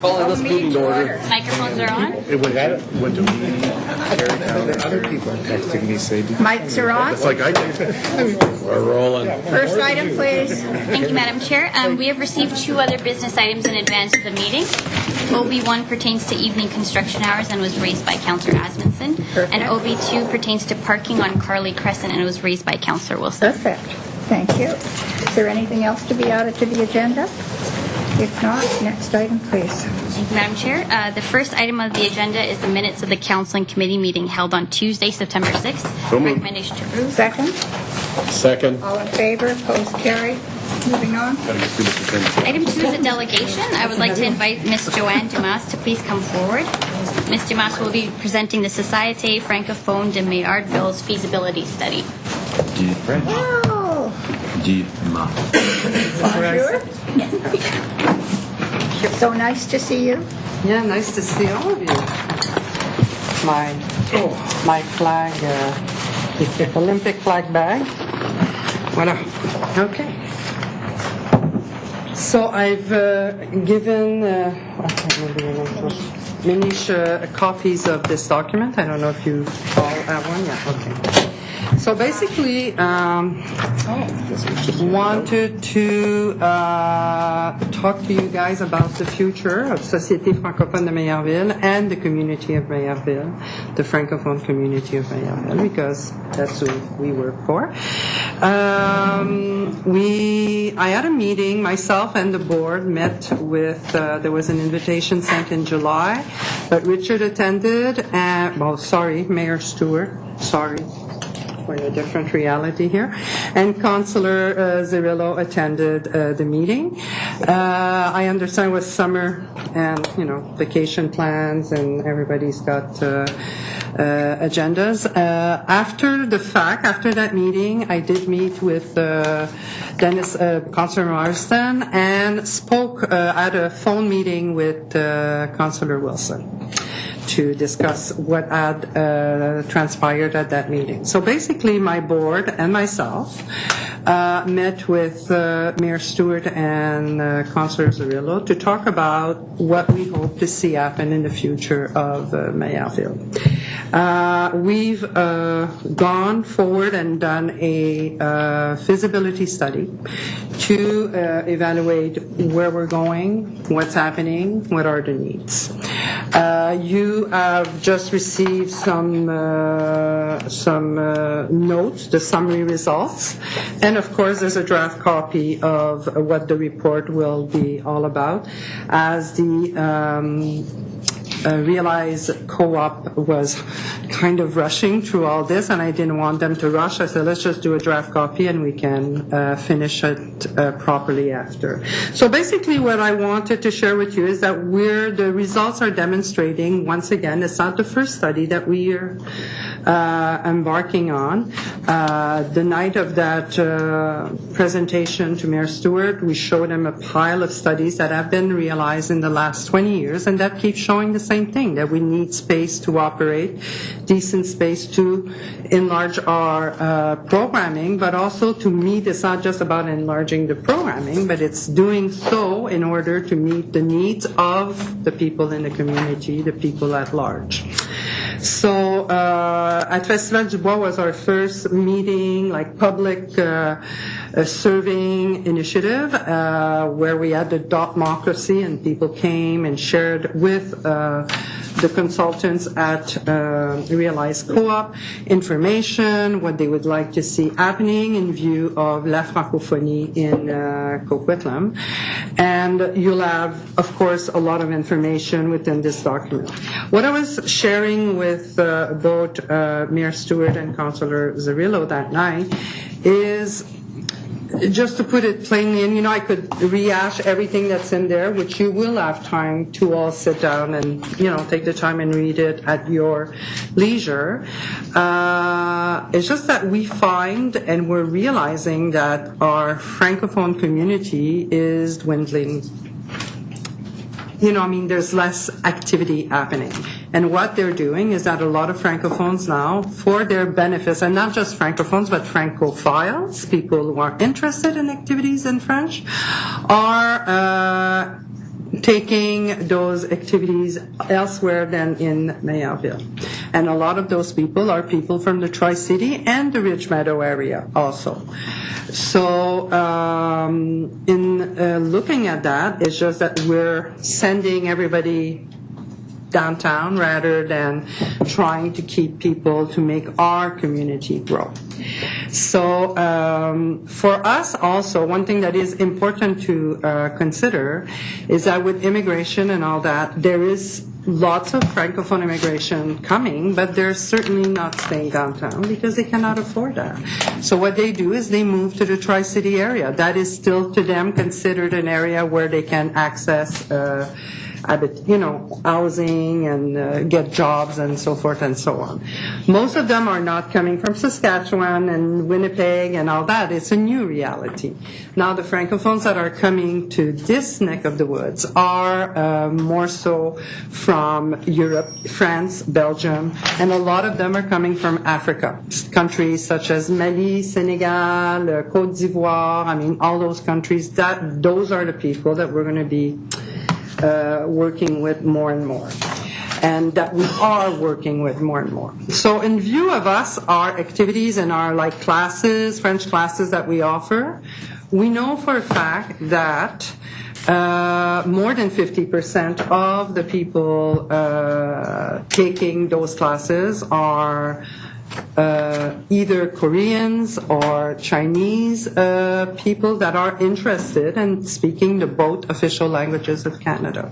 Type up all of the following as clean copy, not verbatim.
Calling this meeting to order. Microphones are on. What do we other people are texting me saying Mics are on. it's like I do. We're rolling. First item, please. Thank you, Madam Chair. We have received two other business items in advance of the meeting. OB1 pertains to evening construction hours and was raised by Councillor Asmundson. And OB2 pertains to parking on Karley, Crescent, and it was raised by Councillor Wilson. Perfect. Thank you. Is there anything else to be added to the agenda? If not, next item, please. Thank you, Madam Chair. The first item of the agenda is the minutes of the Council and Committee meeting held on Tuesday, September 6th. So moved. Recommendation to approve. Second. All in favor? Opposed? Carried. Moving on. Item 2 is a delegation. I would like to invite Ms. Johanne Dumas to please come forward. Ms. Dumas will be presenting the Société francophone de Maillardville's feasibility study. Du French. Oh, Dumas. bonjour. So nice to see you. Yeah, nice to see all of you. My flag, Olympic flag bag. Voilà. Okay. So I've given Manish copies of this document. I don't know if you all have one. Yeah. Okay. So basically, wanted to talk to you guys about the future of Société francophone de Maillardville and the community of Maillardville, the francophone community of Maillardville, because that's who we work for. I had a meeting, myself and the board met with, there was an invitation sent in July, but Richard attended, and, Mayor Stewart, we're in a different reality here. And Councillor Zerillo attended the meeting. I understand it was summer and, vacation plans and everybody's got agendas. After that meeting, I did meet with Councillor Marston and spoke at a phone meeting with Councillor Wilson to discuss what had transpired at that meeting. So basically, my board and myself met with Mayor Stewart and Councillor Zerillo to talk about what we hope to see happen in the future of Maillardville. We've gone forward and done a feasibility study to evaluate where we're going, what's happening, what are the needs. You have just received some notes, the summary results, and of course there's a draft copy of what the report will be all about, as the Realize Co-op was kind of rushing through all this, and I didn't want them to rush. I said, let's just do a draft copy and we can finish it properly after. So basically what I wanted to share with you is that the results are demonstrating, once again, it's not the first study that we are embarking on. The night of that presentation to Mayor Stewart, we showed him a pile of studies that have been realized in the last 20 years, and that keeps showing the same thing, that we need space to operate, decent space to enlarge our programming, but also to meet, it's not just about enlarging the programming, but it's doing so in order to meet the needs of the people in the community, the people at large. So at Festival du Bois was our first meeting, like public surveying initiative, where we had the democracy and people came and shared with the consultants at Realize Co-op information, what they would like to see happening in view of la francophonie in Coquitlam. And you'll have, of course, a lot of information within this document. What I was sharing with both Mayor Stewart and Councillor Zerillo that night is, just to put it plainly, and I could rehash everything that's in there, which you will have time to all sit down and, take the time and read it at your leisure. It's just that we find and we're realizing that our Francophone community is dwindling. There's less activity happening. And what they're doing is that a lot of Francophones now, for their benefits, and not just Francophones, but Francophiles, people who are interested in activities in French, are taking those activities elsewhere than in Maillardville. And a lot of those people are people from the Tri-City and the Ridge Meadow area also. So in looking at that, it's just that we're sending everybody downtown rather than trying to keep people to make our community grow. So for us also, one thing that is important to consider is that with immigration and all that, there is lots of francophone immigration coming, but they're certainly not staying downtown because they cannot afford that. So what they do is they move to the Tri-City area. That is still to them considered an area where they can access housing and get jobs and so forth and so on. Most of them are not coming from Saskatchewan and Winnipeg and all that. It's a new reality. Now the Francophones that are coming to this neck of the woods are more so from Europe, France, Belgium, and a lot of them are coming from Africa. Countries such as Mali, Senegal, Côte d'Ivoire, all those countries, those are the people that we're going to be working with more and more, and that we are working with more and more. So in view of us, our activities and our classes, French classes that we offer, we know for a fact that more than 50% of the people taking those classes are either Koreans or Chinese people that are interested in speaking the both official languages of Canada.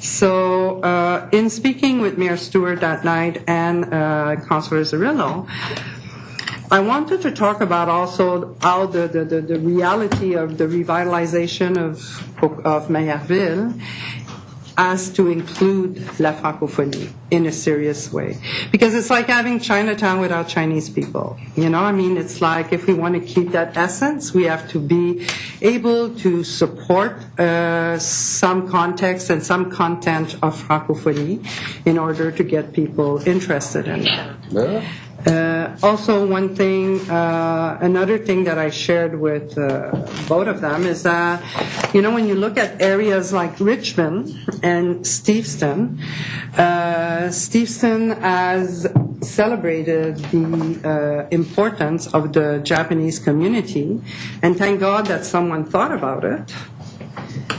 So in speaking with Mayor Stewart that night and Councillor Zerillo, I wanted to talk about also how the reality of the revitalization of Maillardville as to include la francophonie in a serious way. Because it's like having Chinatown without Chinese people. It's like if we want to keep that essence, we have to be able to support some context and some content of francophonie in order to get people interested in that. Yeah. Also, one thing, another thing that I shared with both of them is that, when you look at areas like Richmond and Steveston, Steveston has celebrated the importance of the Japanese community, and thank God that someone thought about it.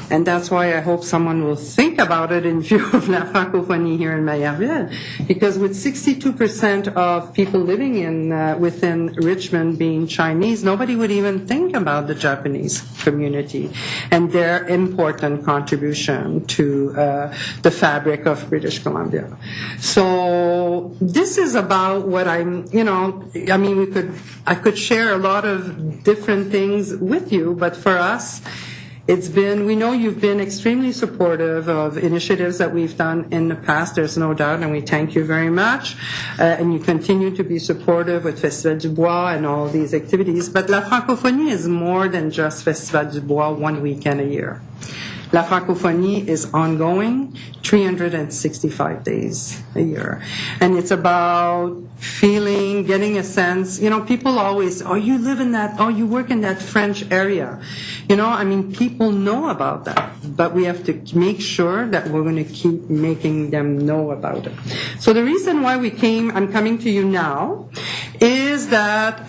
And that's why I hope someone will think about it in view of la francophonie here in Maillardville. Because with 62% of people living within Richmond being Chinese, nobody would even think about the Japanese community and their important contribution to the fabric of British Columbia. So this is about what I could share a lot of different things with you, but for us, we know you've been extremely supportive of initiatives that we've done in the past, there's no doubt, and we thank you very much. And you continue to be supportive with Festival du Bois and all these activities. But la francophonie is more than just Festival du Bois one weekend a year. La francophonie is ongoing 365 days a year. And it's about feeling, getting a sense, people always, you live in that, you work in that French area. People know about that, but we have to make sure that we're going to keep making them know about it. So the reason why I'm coming to you now, is that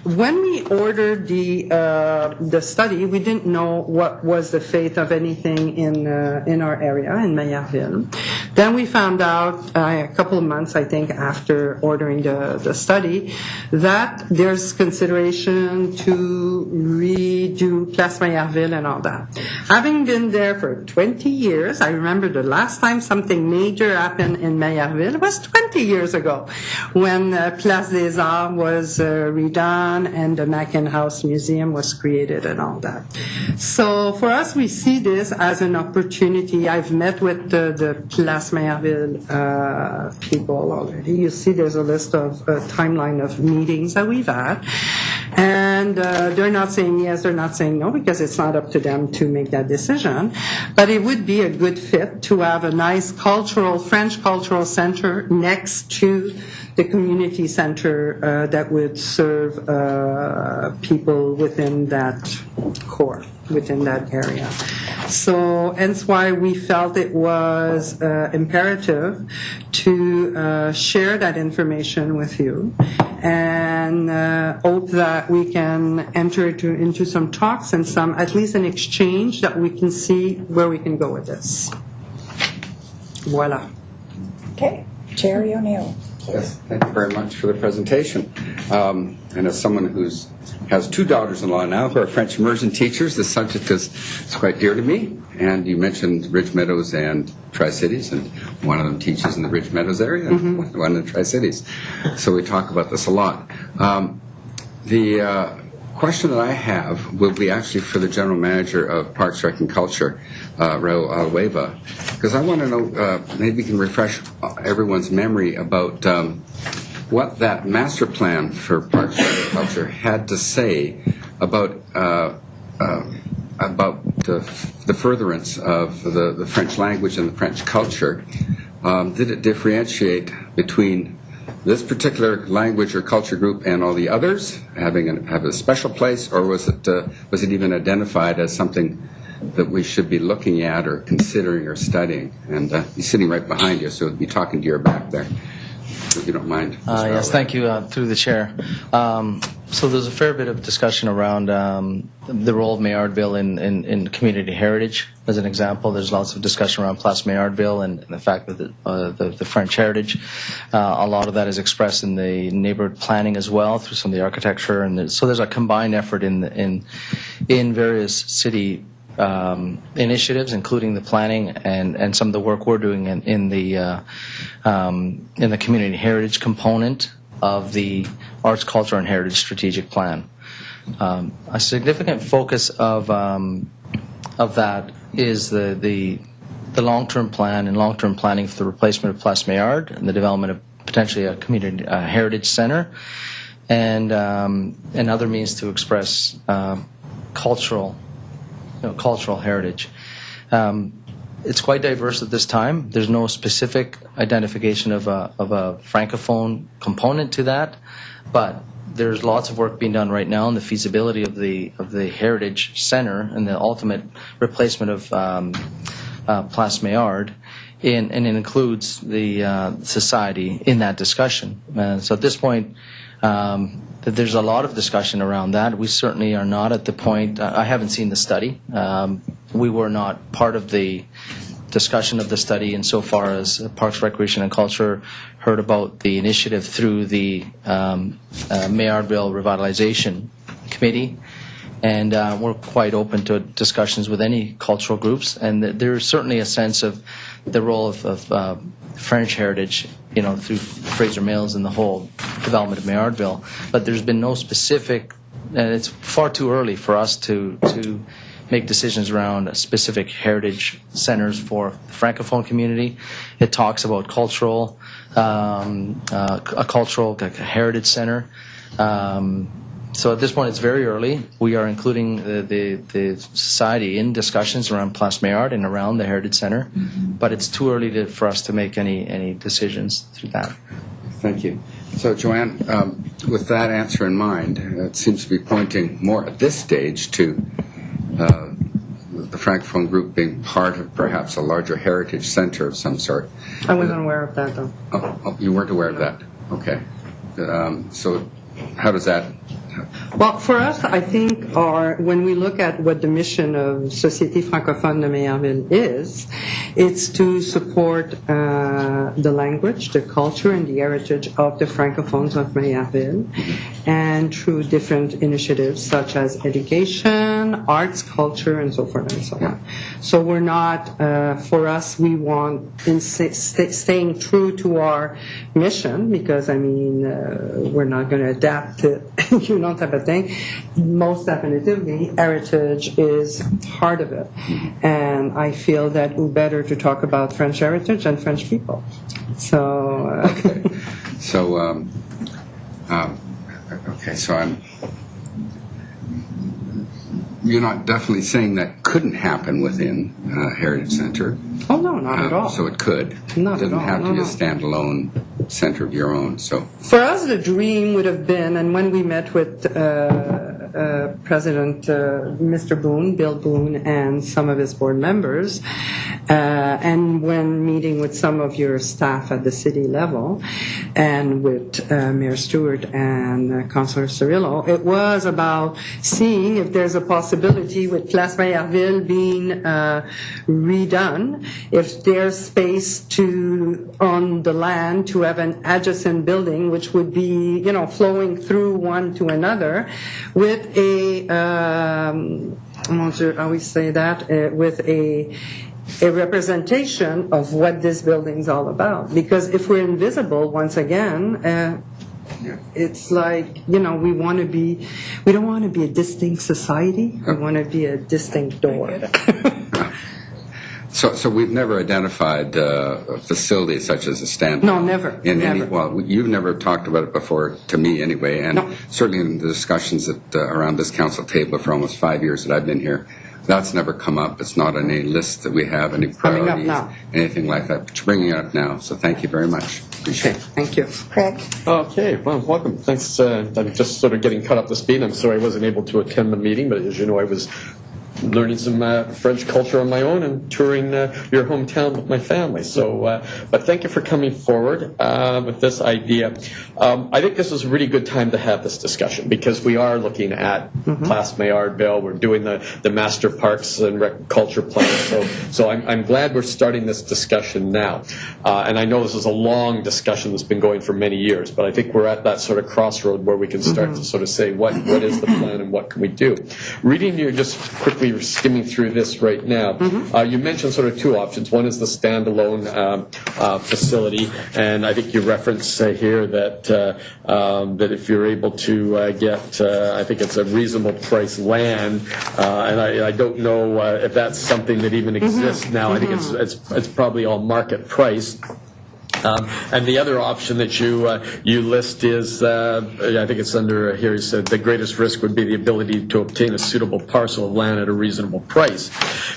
when we ordered the study, we didn't know what was the fate of anything in our area, in Maillardville. Then we found out a couple of months, I think, after ordering the study, that there's consideration to redo Place Maillardville and all that. Having been there for 20 years, I remember the last time something major happened in Maillardville was 20 years ago, when Place des Arts was redone and the Mackin House Museum was created and all that. So for us, we see this as an opportunity. I've met with the Place Maillardville people already. You see there's a list of timeline of meetings that we've had. And they're not saying yes, they're not saying no, because it's not up to them to make that decision. But it would be a good fit to have a nice French cultural center next to the community center that would serve people within that core, within that area. So hence why we felt it was imperative to share that information with you, and hope that we can enter into some talks and some, at least an exchange, that we can see where we can go with this. Voila. Okay. Jerry O'Neill. Yes, thank you very much for the presentation. And as someone who has two daughters-in-law now who are French immersion teachers, the subject is quite dear to me. And you mentioned Ridge Meadows and Tri-Cities, and one of them teaches in the Ridge Meadows area, and one in the Tri-Cities. So we talk about this a lot. The question that I have will be actually for the General Manager of Parks, Rec and Culture, Raul Alhueva, because I want to know, maybe we can refresh everyone's memory about what that master plan for Parks, Rec and Culture had to say about the furtherance of the French language and the French culture. Did it differentiate between this particular language or culture group and all the others, have a special place, or was it even identified as something that we should be looking at or considering or studying? And he's sitting right behind you, so he'll be talking to your back there, if you don't mind. Yes, thank you, through the chair. So there's a fair bit of discussion around the role of Maillardville in community heritage. As an example, there's lots of discussion around Place Maillardville and the fact that the French heritage. A lot of that is expressed in the neighborhood planning as well through some of the architecture, and so there's a combined effort in various city initiatives, including the planning and some of the work we're doing in the community heritage component of the Arts, Culture, and Heritage Strategic Plan. A significant focus of that is the long-term plan and long-term planning for the replacement of Place Maillard and the development of potentially a community heritage center, and other means to express cultural heritage. It's quite diverse at this time. There's no specific identification of a francophone component to that, but there's lots of work being done right now on the feasibility of the heritage center and the ultimate replacement of Place Maillard, and it includes the society in that discussion. So at this point, that there's a lot of discussion around that. We certainly are not at the point. I haven't seen the study. We were not part of the discussion of the study insofar as Parks, Recreation and Culture heard about the initiative through the Maillardville Revitalization Committee, and we're quite open to discussions with any cultural groups, and there's certainly a sense of the role of French heritage, through Fraser Mills and the whole development of Maillardville. But there's been no specific, and it's far too early for us to make decisions around specific heritage centers for the Francophone community. It talks about a cultural heritage center. So at this point, it's very early. We are including the society in discussions around Place Maillard and around the Heritage Center, but it's too early for us to make any decisions through that. Thank you. So, Johanne, with that answer in mind, it seems to be pointing more at this stage to the Francophone group being part of perhaps a larger heritage center of some sort. I wasn't aware of that, though. Oh, you weren't aware of that? Okay. So how does that... Well, for us, I think when we look at what the mission of Société Francophone de Maillardville is, it's to support the language, the culture, and the heritage of the Francophones of Maillardville, and through different initiatives such as education, arts, culture, and so forth and so on. So we're not, for us, we want, staying true to our mission, because, we're not going to adapt to, type of thing. Most definitively, heritage is part of it. And I feel that we're better to talk about French heritage and French people. So... Okay. So, you're not definitely saying that couldn't happen within Heritage Center. Oh, no, not at all. So it could. Not it doesn't at all. have to be a standalone center of your own. So For us, the dream would have been, and when we met with President Mr. Boone, Bill Boone, and some of his board members, and when meeting with some of your staff at the city level, and with Mayor Stewart and Councillor Cirillo, it was about seeing if there's a possibility with Place Maillardville being redone, if there's space on the land to have an adjacent building which would be, flowing through one to another with I'm not sure how we say that, with a representation of what this building's all about. Because if we're invisible, once again, it's like, we don't want to be a distinct society. We want to be a distinct door. So we've never identified a facility such as a standalone. No, never. Well, you've never talked about it before, to me anyway, and certainly in the discussions that around this council table for almost 5 years that I've been here, that's never come up. It's not on any list that we have, any priorities, anything like that. But you're bringing it up now, so thank you very much. Appreciate it. Thank you. Craig? Okay, well, welcome. Thanks. I'm just sort of getting caught up to speed. I'm sorry I wasn't able to attend the meeting, but as you know, I was learning some French culture on my own and touring your hometown with my family. So, but thank you for coming forward with this idea. I think this is a really good time to have this discussion because we are looking at Place Maillardville. We're doing the Master Parks and Culture Plan. So I'm glad we're starting this discussion now. And I know this is a long discussion that's been going for many years, but I think we're at that sort of crossroad where we can start to sort of say what is the plan and what can we do. Reading you just quickly skimming through this right now. You mentioned sort of two options. One is the standalone facility, and I think you reference here that if you're able to get, I think it's a reasonable price land, and I don't know if that's something that even exists now. I think it's probably all market price. And the other option that you list is, I think it's under here, he said, the greatest risk would be the ability to obtain a suitable parcel of land at a reasonable price.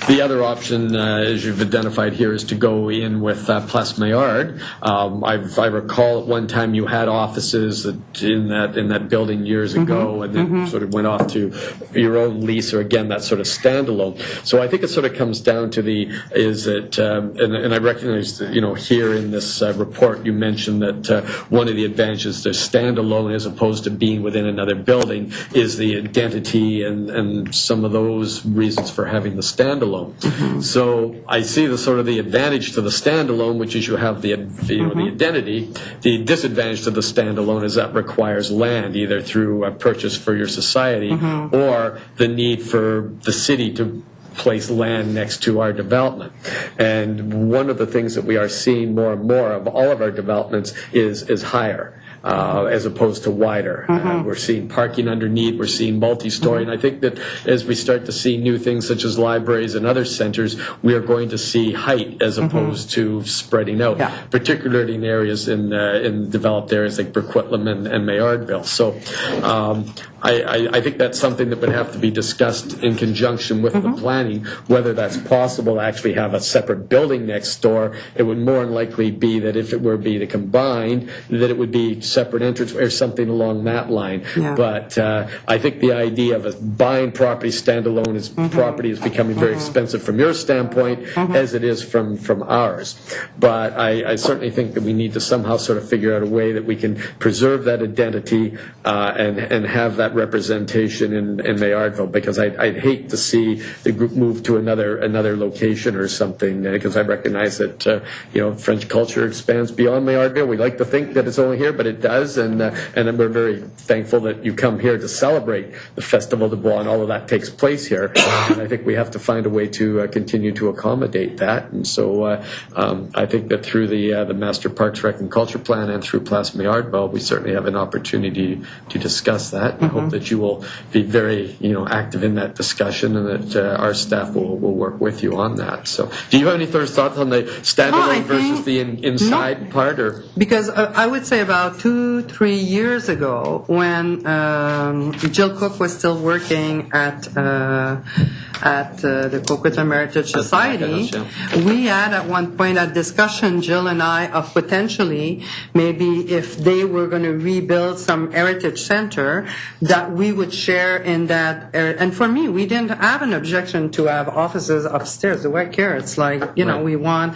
The other option, as you've identified here, is to go in with Place Maillard. I recall at one time you had offices in that building years ago, and then sort of went off to your own lease, or again, that sort of standalone. So I think it sort of comes down to and I recognize that, here in this report you mentioned that one of the advantages to standalone as opposed to being within another building is the identity and some of those reasons for having the standalone. So I see the advantage to the standalone, which is you have the identity. The disadvantage to the standalone is that requires land, either through a purchase for your society or the need for the city to place land next to our development. And one of the things that we are seeing more and more of all of our developments is higher. As opposed to wider. We're seeing parking underneath, we're seeing multi-story, and I think that as we start to see new things such as libraries and other centers, we are going to see height as opposed to spreading out, particularly in areas in developed areas like Coquitlam and Maillardville. So I think that's something that would have to be discussed in conjunction with the planning, whether that's possible to actually have a separate building next door. It would more than likely be that if it were to be combined, that it would be separate entrance or something along that line. But I think the idea of buying property standalone as property is becoming very expensive from your standpoint as it is from ours. But I certainly think that we need to somehow sort of figure out a way that we can preserve that identity and have that representation in Maillardville, because I'd hate to see the group move to another location or something, because I recognize that French culture expands beyond Maillardville. We like to think that it's only here, but it does, and we're very thankful that you come here to celebrate the Festival de Bois, and all of that takes place here. And I think we have to find a way to continue to accommodate that. And so I think that through the Master Parks Rec and Culture Plan and through Place Maillardville, we certainly have an opportunity to discuss that. I hope that you will be very active in that discussion, and that our staff will work with you on that. So do you have any further thoughts on the standalone versus the inside part? Or Because I would say about 2 2-3 years ago, when Jill Cook was still working at the Coquitlam Heritage Society, we had at one point a discussion, Jill and I, of potentially maybe if they were going to rebuild some heritage center, that we would share in that. And for me, we didn't have an objection to have offices upstairs. Do I care? It's like, you know, we want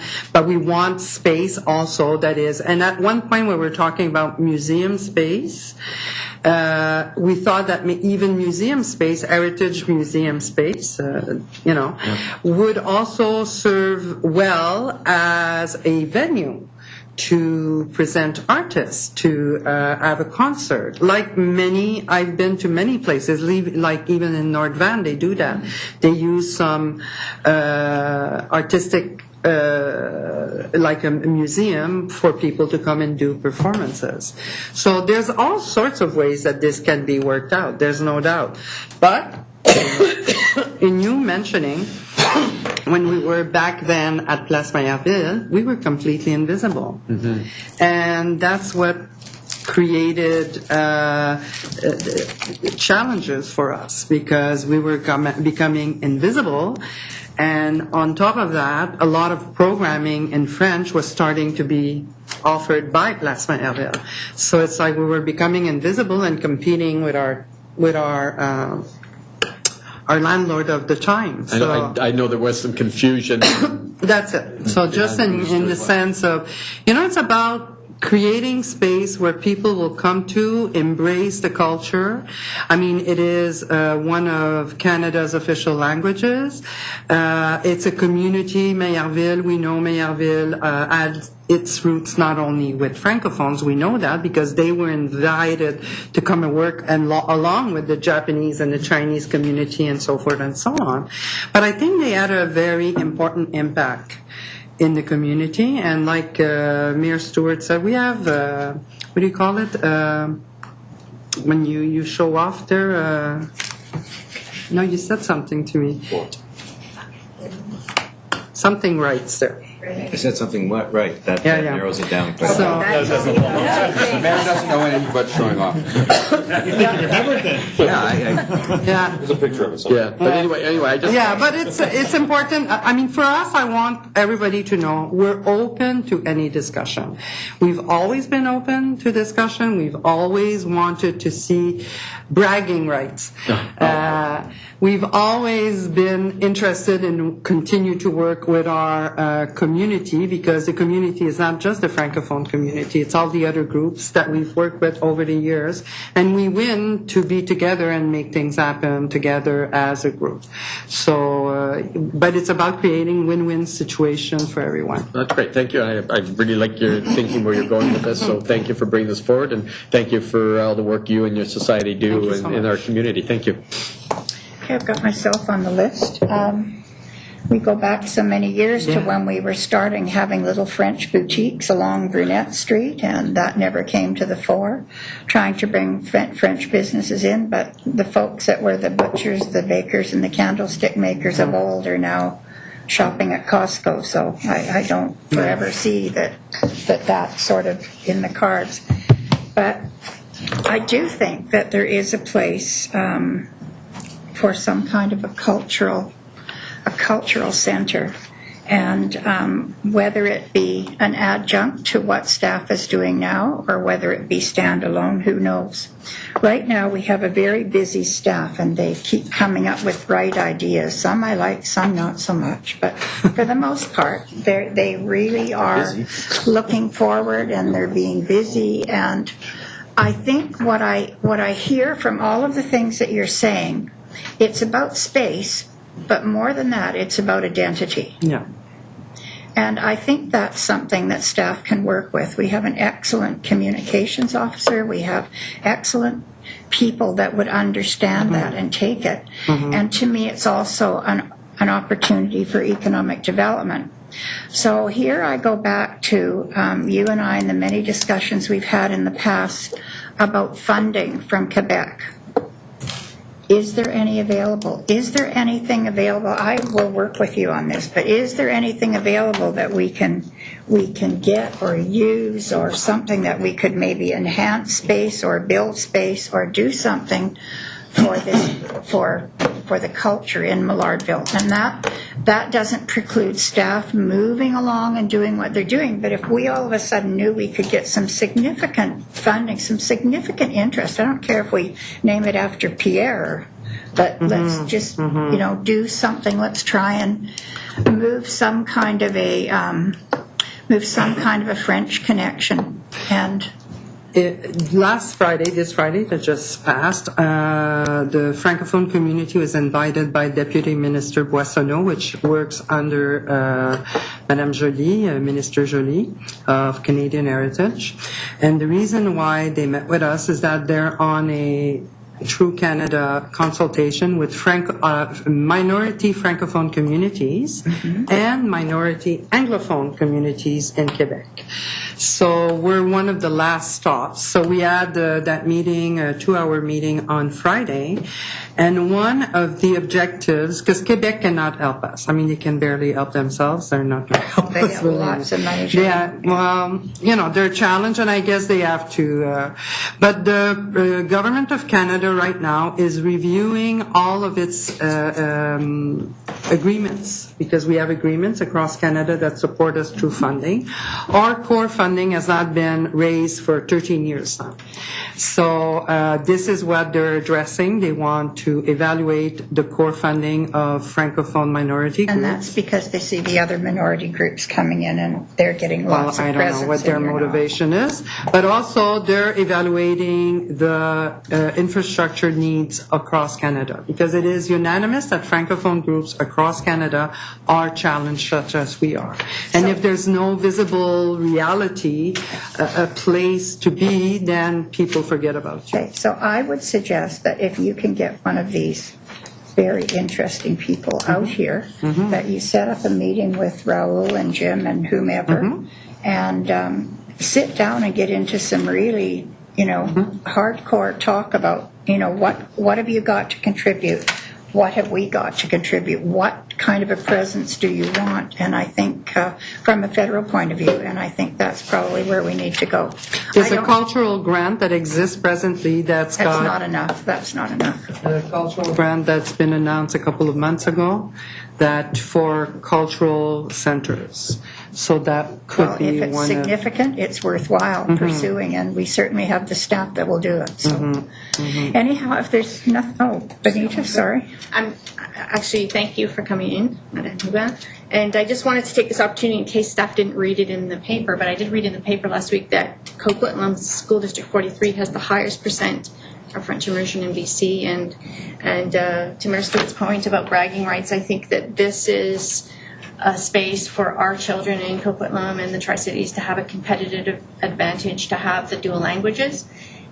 space also that is. And at one point we were talking about museum space. We thought that even museum space, heritage museum space, would also serve well as a venue to present artists, to have a concert. Like I've been to many places, like even in North Van, they do that. They use some artistic like a museum for people to come and do performances. So there's all sorts of ways that this can be worked out, there's no doubt. But in you mentioning, when we were back then at Place Maillardville, we were completely invisible. Mm-hmm. And that's what created challenges for us, because we were becoming invisible. And on top of that, a lot of programming in French was starting to be offered by Place Maillardville. So it's like we were becoming invisible and competing with our landlord of the time. So I know there was some confusion. That's it. So just in the sense of, it's about creating space where people will come to embrace the culture. I mean, it is one of Canada's official languages. It's a community, Maillardville. We know Maillardville had its roots not only with francophones, we know that because they were invited to come and work along with the Japanese and the Chinese community and so forth and so on. But I think they had a very important impact in the community, and like Mayor Stewart said, we have what do you call it when you show off there? No, you said something to me. Something rights there. I said something right. That narrows it down. So, The mayor doesn't know anything but showing off. yeah. There's a picture of it. Yeah, but anyway, I just... Yeah, but it's important. I mean, for us, I want everybody to know we're open to any discussion. We've always been open to discussion. We've always wanted to see bragging rights. We've always been interested in continue to work with our community, because the community is not just the Francophone community, it's all the other groups that we've worked with over the years, and we win to be together and make things happen together as a group. So, but it's about creating win-win situations for everyone. That's great. Thank you. I really like your thinking where you're going with this, so thank you for bringing this forward, and thank you for all the work you and your society do in our community. Thank you. Okay, I've got myself on the list. We go back so many years to when we were starting having little French boutiques along Brunette Street, and that never came to the fore, trying to bring French businesses in, but the folks that were the butchers, the bakers, and the candlestick makers of old are now shopping at Costco, so I don't forever see that's sort of in the cards. But I do think that there is a place for some kind of a cultural center, and whether it be an adjunct to what staff is doing now or whether it be standalone, who knows. Right now we have a very busy staff, and they keep coming up with bright ideas. Some I like, some not so much, but for the most part they really are looking forward, and they're being busy. And I think what I hear from all of the things that you're saying, it's about space, but more than that, it's about identity. Yeah. And I think that's something that staff can work with. We have an excellent communications officer. We have excellent people that would understand that and take it. And to me, it's also an opportunity for economic development. So here I go back to you and I and the many discussions we've had in the past about funding from Quebec. is there any available? Is there anything available? I will work with you on this, but is there anything available that we can get or use, or something that we could maybe enhance space or build space or do something for this, for the culture in Maillardville? And that doesn't preclude staff moving along and doing what they're doing, but if we all of a sudden knew we could get some significant funding, some significant interest, I don't care if we name it after Pierre, but let's just do something. Let's try and move some kind of a French connection. And this Friday that just passed, the francophone community was invited by Deputy Minister Boissonneau, which works under Madame Joly, Minister Joly of Canadian Heritage. And the reason why they met with us is that they're on a True Canada consultation with minority francophone communities and minority anglophone communities in Quebec. So we're one of the last stops. So we had that meeting, a 2-hour meeting on Friday, and one of the objectives, because Quebec cannot help us. I mean, they can barely help themselves. They're not going to help they us. have lots of money. Well, they're challenged, and I guess they have to. But the government of Canada right now is reviewing all of its agreements, because we have agreements across Canada that support us through funding. Our core funding has not been raised for 13 years now. So this is what they're addressing. They want to evaluate the core funding of Francophone minority groups. And that's because they see the other minority groups coming in and they're getting lots of presents. I don't know what their motivation is. But also they're evaluating the infrastructure needs across Canada, because it is unanimous that Francophone groups across Canada are challenged such as we are. And if there's no visible reality, a place to be, then people forget about you. Okay, so I would suggest that if you can get one of these very interesting people out here, that you set up a meeting with Raul and Jim and whomever, and sit down and get into some really, hardcore talk about, what have you got to contribute? What have we got to contribute? What kind of a presence do you want? And I think from a federal point of view, and I think that's probably where we need to go. There's a cultural grant that exists presently That's not enough. That's not enough. A cultural grant that's been announced a couple of months ago, that for cultural centers. So that could be if it's one significant, it's worthwhile pursuing, and we certainly have the staff that will do it. So, anyhow, if there's nothing, Benita, sorry. Actually, thank you for coming in, Madame Dumas. And I just wanted to take this opportunity, in case staff didn't read it in the paper, but I did read in the paper last week that Coquitlam School District 43 has the highest percent of French immersion in BC. And to Mayor Stewart's point about bragging rights, I think that this is a space for our children in Coquitlam and the Tri-Cities to have a competitive advantage to have the dual languages.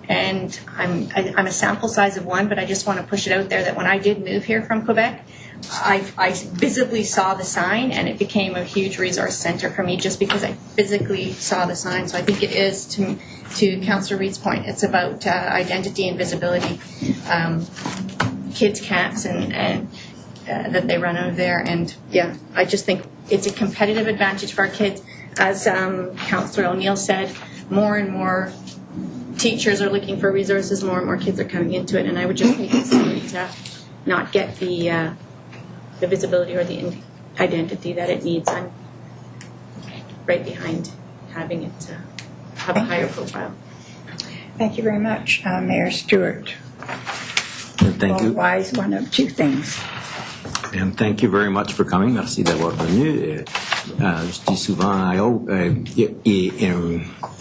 And I'm a sample size of one, but I just want to push it out there that when I did move here from Quebec, I visibly saw the sign, and it became a huge resource center for me just because I physically saw the sign. So I think it is, to Councillor Reid's point, it's about identity and visibility, kids camps and that they run out of there. And yeah, I just think it's a competitive advantage for our kids. As Councillor O'Neill said, more and more teachers are looking for resources, more and more kids are coming into it, and I would just hate to see it not get the visibility or the identity that it needs. I'm right behind having it have a higher profile. Thank you very much, Mayor Stewart. Thank you. Wise one of two things. And thank you very much for coming. Merci d'avoir venu. Je dis souvent,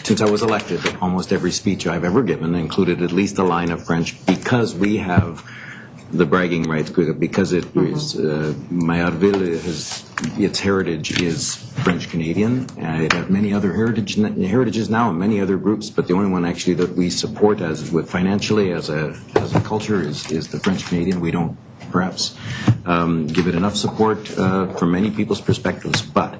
since I was elected, almost every speech I've ever given included at least a line of French, because we have the bragging rights, because it is, Maillardville its heritage is French Canadian. It has many other heritages now and many other groups, but the only one actually that we support financially as a culture is the French Canadian. We don't perhaps give it enough support from many people's perspectives, but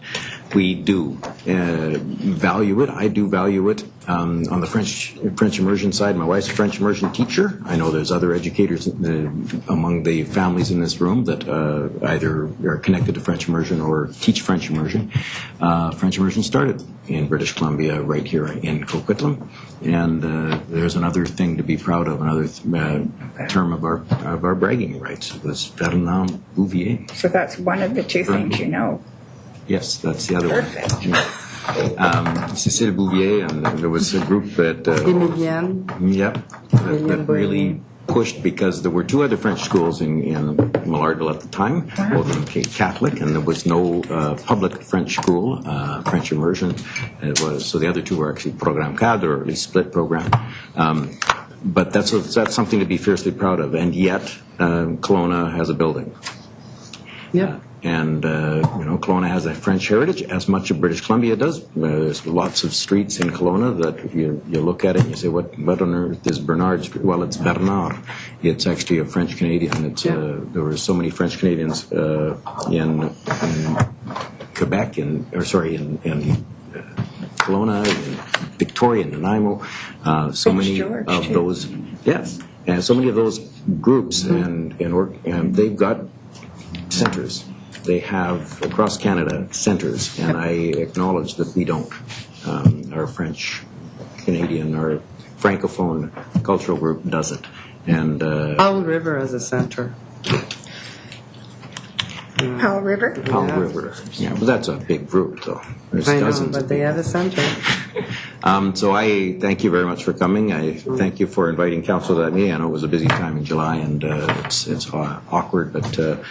We do value it. I do value it. On the French immersion side, my wife's a French immersion teacher. I know there's other educators among the families in this room that either are connected to French immersion or teach French immersion. French immersion started in British Columbia, right here in Coquitlam, and there's another thing to be proud of. Another term of our bragging rights was Fernand Bouvier. So that's one of the two things you know. Yes, that's the other Perfect. one. Cécile Bouvier, and there was a group that that really pushed, because there were two other French schools in Maillardville at the time, both of them Catholic, and there was no public French school, French immersion. It was, so the other two were actually programme cadre, or at least split program. But that's something to be fiercely proud of, and yet Kelowna has a building. Yeah. And, Kelowna has a French heritage, as much of British Columbia does. There's lots of streets in Kelowna that you look at it and you say, what on earth is Bernard Street? Well, it's Bernard. It's actually a French Canadian. There were so many French Canadians in Quebec, in Kelowna, in Victoria, in Nanaimo. So many of those, yes, and so many of those groups, and they've got centers. They have, across Canada, centers, and I acknowledge that we don't. Our French Canadian, our francophone cultural group doesn't. And Powell River as a center. Powell River? Powell River. Yeah, but that's a big group, though. There's I know, dozens. but they have a center. So I thank you very much for coming. I thank you for inviting council to that meeting. I know it was a busy time in July, and it's awkward, but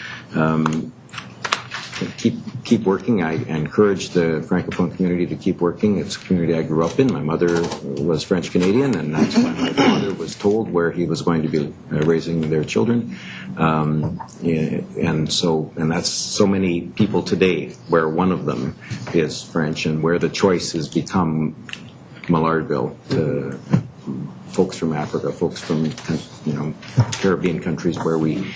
keep working. I encourage the Francophone community to keep working. It's a community I grew up in. My mother was French Canadian, and that's why my father was told where he was going to be raising their children. And that's so many people today, where one of them is French, and where the choice has become Maillardville to folks from Africa, folks from Caribbean countries, where we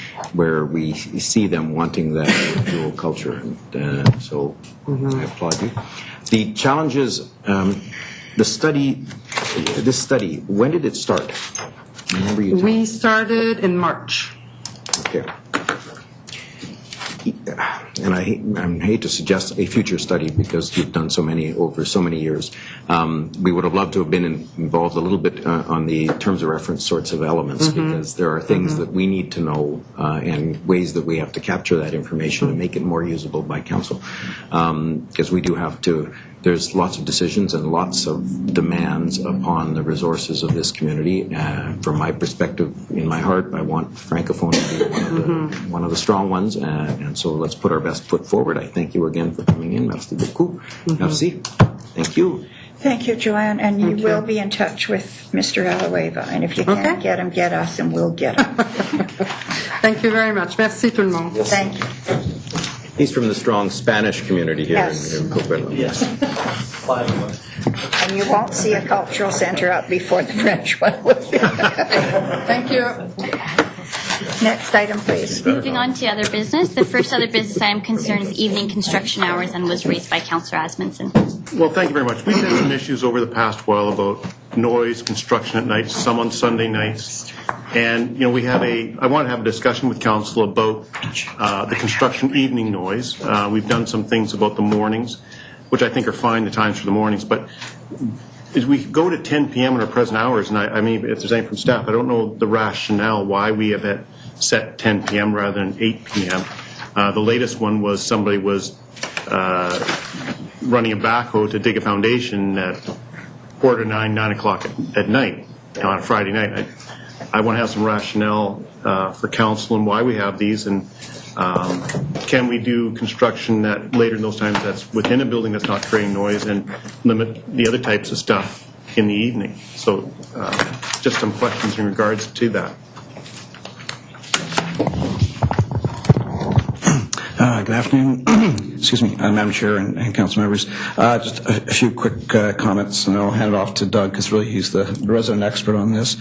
see them wanting that dual culture, and so I applaud you. The challenges, this study, when did it start? Remember you We started in March. Okay. And I hate to suggest a future study, because you've done so many over so many years. We would have loved to have been involved a little bit on the terms of reference sorts of elements, because there are things that we need to know and ways that we have to capture that information and make it more usable by council. Because we do have to, there's lots of decisions and lots of demands upon the resources of this community. From my perspective, in my heart, I want Francophone to be one of the strong ones, and so let's put our best foot forward. I thank you again for coming in. Merci beaucoup. Merci. Thank you. Thank you, Joanne, and you will be in touch with Mr. Alaoueva, and if you can't get him, get us, and we'll get him. Thank you very much. Merci tout le monde. Thank you. He's from the strong Spanish community here in Coquitlam. Yes. And you won't see a cultural center up before the French one will be. Thank you. Next item, please. Moving on to other business. The first other business item concerns evening construction hours and was raised by Councillor Asmundson. Well, thank you very much. We've had some issues over the past while about noise, construction at night, some on Sunday nights. And, I want to have a discussion with council about the construction evening noise. We've done some things about the mornings, which I think are fine, the times for the mornings. But as we go to 10 p.m. in our present hours, and I mean, if there's anything from staff, I don't know the rationale why we have it set 10 p.m. rather than 8 p.m. The latest one was somebody was running a backhoe to dig a foundation at 8:45, 9 o'clock at night on a Friday night. I want to have some rationale for council and why we have these, and can we do construction that later in those times that's within a building that's not creating noise, and limit the other types of stuff in the evening. So just some questions in regards to that. Good afternoon. Excuse me, Madam Chair and council members. Just a few quick comments, and I'll hand it off to Doug, because really he's the resident expert on this.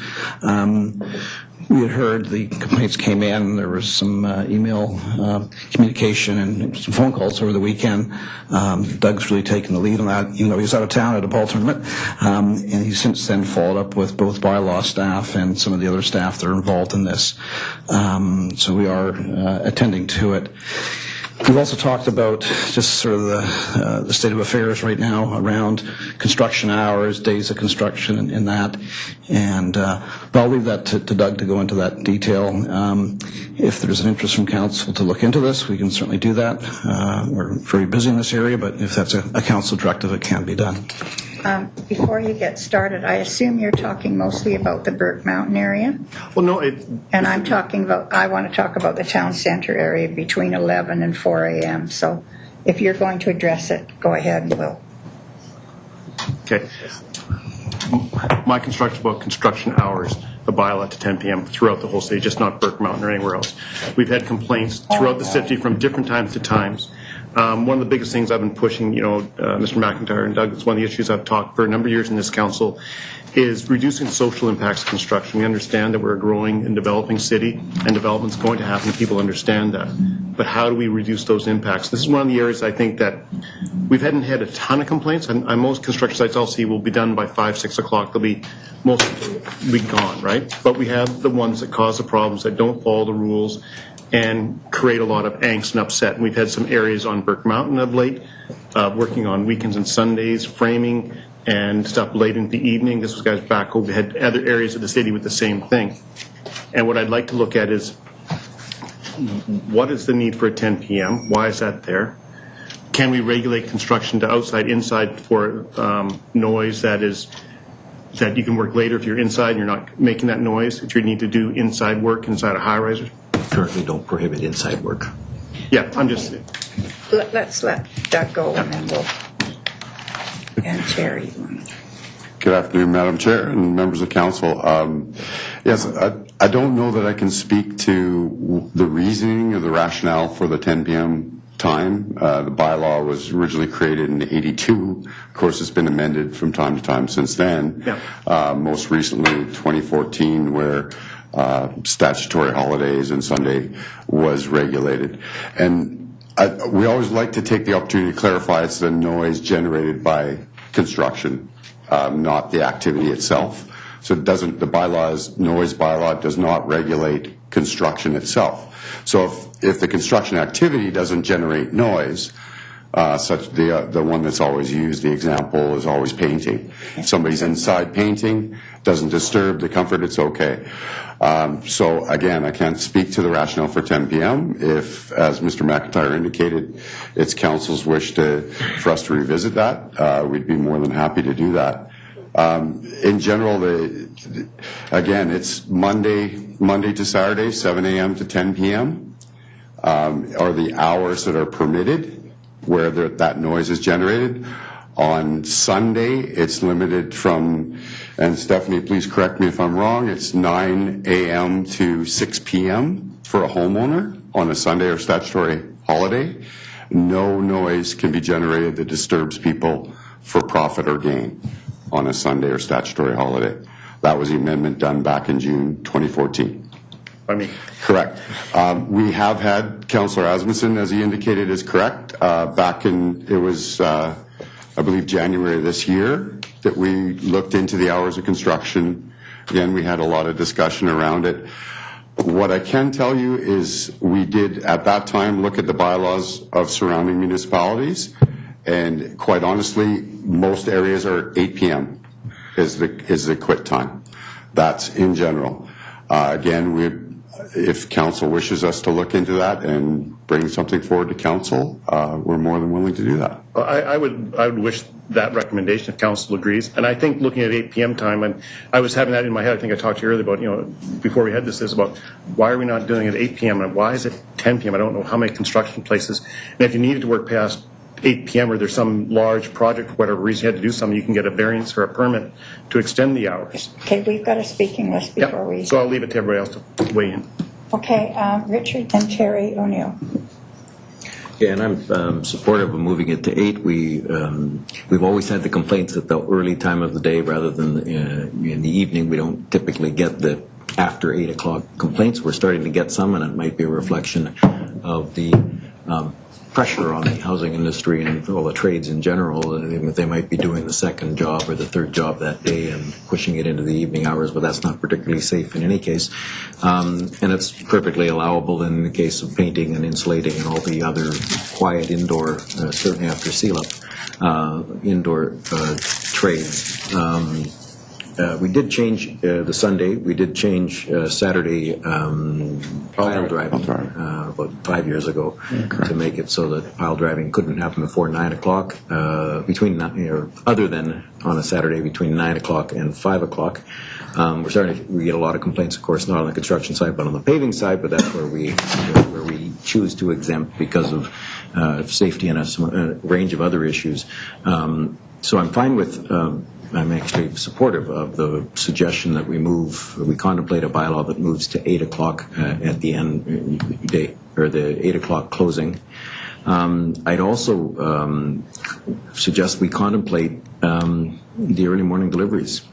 we had heard the complaints came in. There was some email communication and some phone calls over the weekend. Doug's really taken the lead on that, even though he was out of town at a ball tournament. And he's since then followed up with both bylaw staff and some of the other staff that are involved in this. So we are attending to it. We've also talked about just sort of the state of affairs right now around construction hours, days of construction, and that. But I'll leave that to Doug to go into that detail. If there's an interest from council to look into this, we can certainly do that. We're very busy in this area, but if that's a council directive, it can be done. Before you get started, I assume you're talking mostly about the Burke Mountain area? Well, no, And I want to talk about the town center area between 11 and 4 a.m. So if you're going to address it, go ahead and we'll. okay. My construction about construction hours, the bylaw to 10 p.m. throughout the whole city, just not Burke Mountain or anywhere else. We've had complaints throughout the city from different times to times. One of the biggest things I've been pushing, Mr. McIntyre and Doug, it's one of the issues I've talked for a number of years in this council, is reducing social impacts of construction. We understand that we're a growing and developing city, and development's going to happen, and people understand that. But how do we reduce those impacts? This is one of the areas I think that we haven't had a ton of complaints. On most construction sites I'll see will be done by 5, 6 o'clock. They'll be most be gone, right? But we have the ones that cause the problems, that don't follow the rules, and create a lot of angst and upset. And we've had some areas on Burke Mountain of late, working on weekends and Sundays, framing and stuff late in the evening. This was guys back home. We had other areas of the city with the same thing. And what I'd like to look at is, what is the need for a 10 p.m.? Why is that there? Can we regulate construction to outside, inside for noise that you can work later if you're inside and you're not making that noise, if you need to do inside work inside a high-riser? Currently don't prohibit inside work. Yeah, I'm just... Let's let Doug go and then we'll... And Terry. Good afternoon, Madam Chair and members of council. Yes, I don't know that I can speak to the reasoning or the rationale for the 10 p.m. time. The bylaw was originally created in '82. Of course, it's been amended from time to time since then. Yeah. Most recently, 2014, where statutory holidays and Sunday was regulated. And we always like to take the opportunity to clarify it's the noise generated by construction, not the activity itself. So it doesn't, the noise bylaw does not regulate construction itself. So if the construction activity doesn't generate noise, such the one that's always used, the example is always painting. If somebody's inside painting, doesn't disturb the comfort, it's okay. So again, I can't speak to the rationale for 10 p.m. If, as Mr. McIntyre indicated, it's council's wish for us to revisit that, we'd be more than happy to do that. In general, again, it's Monday to Saturday, 7 a.m. to 10 p.m. Are the hours that are permitted where that noise is generated. On Sunday, it's limited from, and Stephanie, please correct me if I'm wrong, it's 9 a.m. to 6 p.m. for a homeowner on a Sunday or statutory holiday. No noise can be generated that disturbs people for profit or gain on a Sunday or statutory holiday. That was the amendment done back in June 2014. Correct. We have had Councillor Asmussen, as he indicated, is correct. Back in, it was, I believe, January of this year that we looked into the hours of construction. Again, we had a lot of discussion around it. What I can tell you is we did, at that time, look at the bylaws of surrounding municipalities, and quite honestly, most areas are 8 p.m. is the quit time. That's in general. Again, if council wishes us to look into that and bring something forward to council, we're more than willing to do that. Well, I would wish that recommendation if council agrees. And I think looking at 8 p.m. time, and I was having that in my head. I think I talked to you earlier about, before we had this, is about why are we not doing it at 8 p.m. and why is it 10 p.m. I don't know how many construction places. And if you needed to work past 8 p.m. or there's some large project for whatever reason you had to do something, you can get a variance or a permit to extend the hours. Okay, we've got a speaking list before we... So I'll leave it to everybody else to weigh in. Okay, Richard and Terry O'Neill. Yeah, and I'm supportive of moving it to 8. We've always had the complaints at the early time of the day rather than in the evening. We don't typically get the after 8 o'clock complaints. We're starting to get some, and it might be a reflection of the pressure on the housing industry and all the trades in general. They might be doing the second job or the third job that day and pushing it into the evening hours, but that's not particularly safe in any case. And it's perfectly allowable in the case of painting and insulating and all the other quiet indoor, certainly after seal-up, indoor trades. We did change the Sunday. We did change Saturday pile driving about 5 years ago to make it so that pile driving couldn't happen before 9 o'clock, other than on a Saturday between 9 o'clock and 5 o'clock. We get a lot of complaints, of course, not on the construction side, but on the paving side. But that's where we choose to exempt because of safety and a range of other issues. So I'm fine with. I'm actually supportive of the suggestion that we contemplate a bylaw that moves to 8 o'clock at the end day, or the 8 o'clock closing. I'd also suggest we contemplate the early morning deliveries,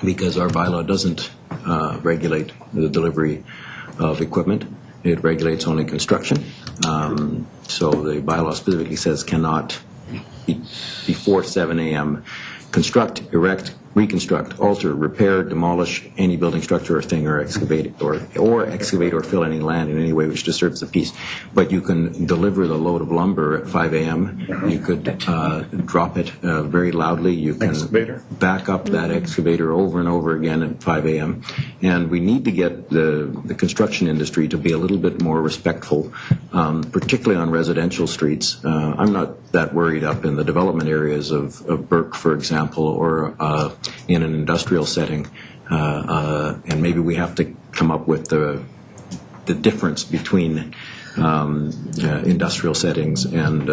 because our bylaw doesn't regulate the delivery of equipment. It regulates only construction. So the bylaw specifically says cannot be before 7 a.m. construct, erect, reconstruct, alter, repair, demolish any building structure or thing, or excavate or fill any land in any way which disturbs the peace. But you can deliver the load of lumber at 5 a.m. You could drop it very loudly. You can back up that excavator over and over again at 5 a.m. And we need to get the construction industry to be a little bit more respectful, particularly on residential streets. I'm not that worried up in the development areas of Burke, for example, or in an industrial setting, and maybe we have to come up with the difference between industrial settings and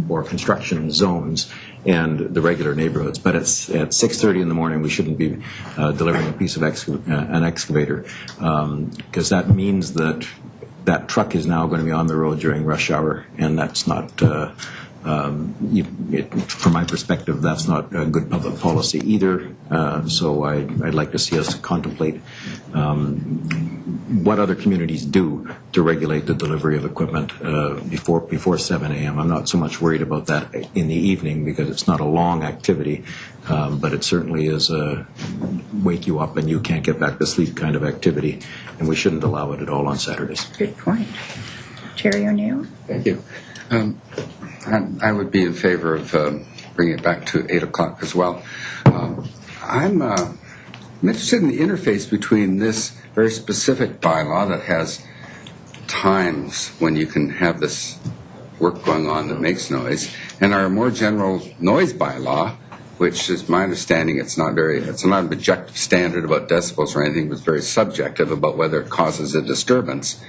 or construction zones and the regular neighborhoods. But at 6:30 in the morning, we shouldn't be delivering a piece of an excavator, because that means that truck is now going to be on the road during rush hour, and that's not. From my perspective, that's not a good public policy either. So I'd like to see us contemplate what other communities do to regulate the delivery of equipment before 7 a.m. I'm not so much worried about that in the evening, because it's not a long activity, but it certainly is a wake you up and you can't get back to sleep kind of activity, and we shouldn't allow it at all on Saturdays. Good point. Terry O'Neill? Thank you. I would be in favor of bringing it back to 8 o'clock as well. I'm interested in the interface between this very specific bylaw that has times when you can have this work going on that makes noise, and our more general noise bylaw, which is my understanding it's not an objective standard about decibels or anything, but it's very subjective about whether it causes a disturbance.